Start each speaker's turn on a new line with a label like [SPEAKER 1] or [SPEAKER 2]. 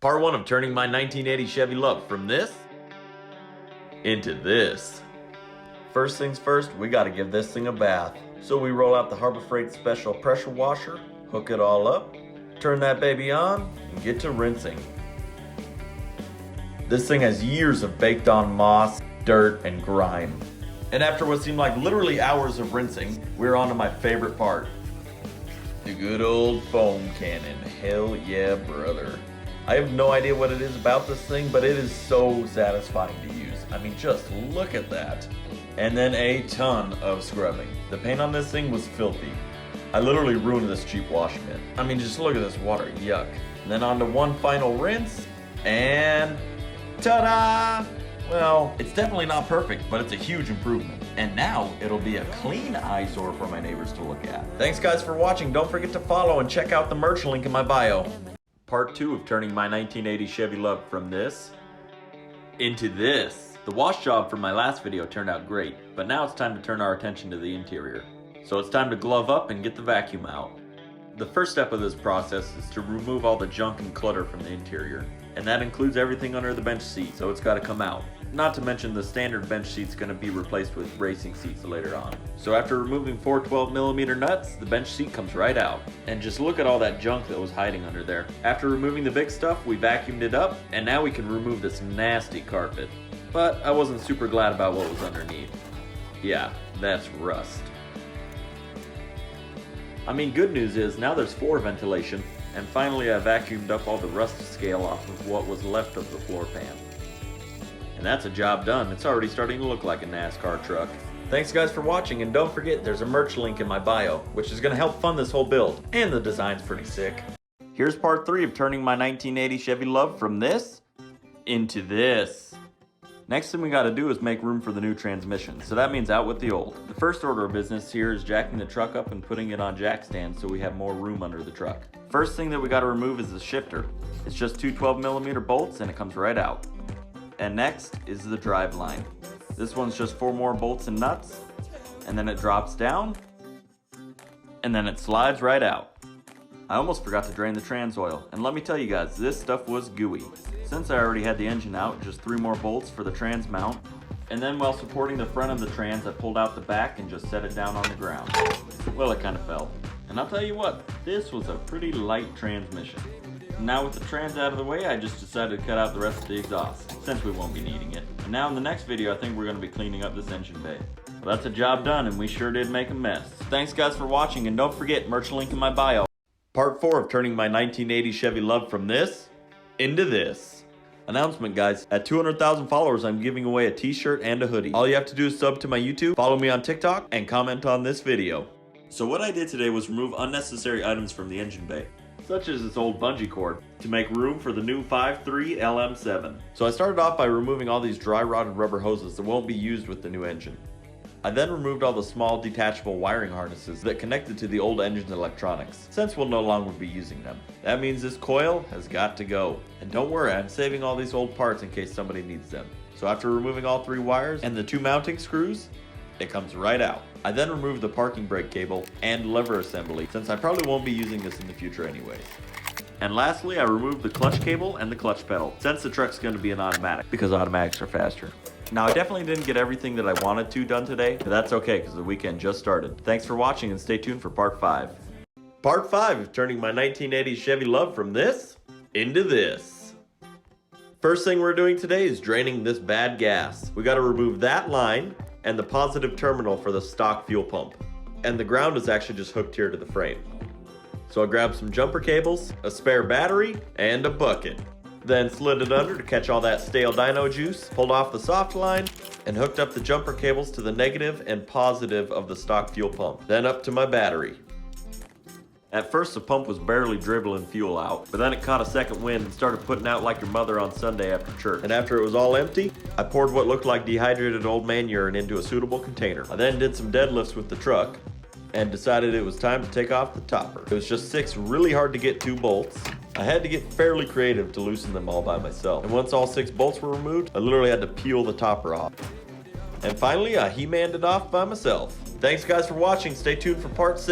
[SPEAKER 1] Part 1 of turning my 1980 Chevy LUV from this into this. First things first, we gotta give this thing a bath. So we roll out the Harbor Freight Special pressure washer, hook it all up, turn that baby on, and get to rinsing. This thing has years of baked on moss, dirt, and grime. And after what seemed like literally hours of rinsing, we're on to my favorite part. The good old foam cannon. Hell yeah, brother. I have no idea what it is about this thing, but it is so satisfying to use. I mean, just look at that. And then a ton of scrubbing. The paint on this thing was filthy. I literally ruined this cheap wash mitt. I mean, just look at this water, yuck. And then on to one final rinse, and ta-da! Well, it's definitely not perfect, but it's a huge improvement. And now it'll be a clean eyesore for my neighbors to look at. Thanks guys for watching. Don't forget to follow and check out the merch link in my bio. Part 2 of turning my 1980 Chevy LUV from this into this. The wash job from my last video turned out great, but now it's time to turn our attention to the interior. So it's time to glove up and get the vacuum out. The first step of this process is to remove all the junk and clutter from the interior, and that includes everything under the bench seat, so it's got to come out. Not to mention the standard bench seat's going to be replaced with racing seats later on. So after removing 4 12mm nuts, the bench seat comes right out. And just look at all that junk that was hiding under there. After removing the big stuff, we vacuumed it up, and now we can remove this nasty carpet. But I wasn't super glad about what was underneath. Yeah, that's rust. I mean, good news is now there's floor ventilation, and finally I vacuumed up all the rust scale off of what was left of the floor pan. And that's a job done. It's already starting to look like a NASCAR truck. Thanks guys for watching, and don't forget there's a merch link in my bio, which is going to help fund this whole build, and the design's pretty sick. Here's part 3 of turning my 1980 Chevy LUV from this into this. Next thing we got to do is make room for the new transmission, so that means out with the old. The first order of business here is jacking the truck up and putting it on jack stands so we have more room under the truck. First thing that we got to remove is the shifter. It's just 2 12mm bolts and it comes right out. And next is the drive line. This one's just 4 more bolts and nuts, and then it drops down, and then it slides right out. I almost forgot to drain the trans oil, and let me tell you guys, this stuff was gooey. Since I already had the engine out, just 3 more bolts for the trans mount, and then while supporting the front of the trans, I pulled out the back and just set it down on the ground. Well, it kind of fell. And I'll tell you what, this was a pretty light transmission. Now with the trans out of the way, I just decided to cut out the rest of the exhaust, since we won't be needing it. And now in the next video, I think we're going to be cleaning up this engine bay. Well, that's a job done, and we sure did make a mess. Thanks guys for watching, and don't forget, merch link in my bio. Part 4 of turning my 1980 Chevy LUV from this into this. Announcement guys, at 200,000 followers, I'm giving away a t-shirt and a hoodie. All you have to do is sub to my YouTube, follow me on TikTok, and comment on this video. So what I did today was remove unnecessary items from the engine bay, such as this old bungee cord, to make room for the new 5.3 LM7. So I started off by removing all these dry rotted rubber hoses that won't be used with the new engine. I then removed all the small detachable wiring harnesses that connected to the old engine's electronics, since we'll no longer be using them. That means this coil has got to go. And don't worry, I'm saving all these old parts in case somebody needs them. So after removing all 3 wires and the 2 mounting screws, it comes right out. I then removed the parking brake cable and lever assembly, since I probably won't be using this in the future anyways. And lastly, I removed the clutch cable and the clutch pedal, since the truck's going to be an automatic, because automatics are faster. Now, I definitely didn't get everything that I wanted to done today, but that's okay because the weekend just started. Thanks for watching and stay tuned for part 5. Part 5 of turning my 1980 Chevy LUV from this into this. First thing we're doing today is draining this bad gas. We got to remove that line and the positive terminal for the stock fuel pump. And the ground is actually just hooked here to the frame. So I grabbed some jumper cables, a spare battery, and a bucket. Then slid it under to catch all that stale dyno juice, pulled off the soft line, and hooked up the jumper cables to the negative and positive of the stock fuel pump. Then up to my battery. At first the pump was barely dribbling fuel out, but then it caught a second wind and started putting out like your mother on Sunday after church. And after it was all empty, I poured what looked like dehydrated old man urine into a suitable container. I then did some deadlifts with the truck, and decided it was time to take off the topper. It was just 6 really hard to get 2 bolts. I had to get fairly creative to loosen them all by myself. And once all 6 bolts were removed, I literally had to peel the topper off. And finally, I He-Manned it off by myself. Thanks guys for watching. Stay tuned for part 6.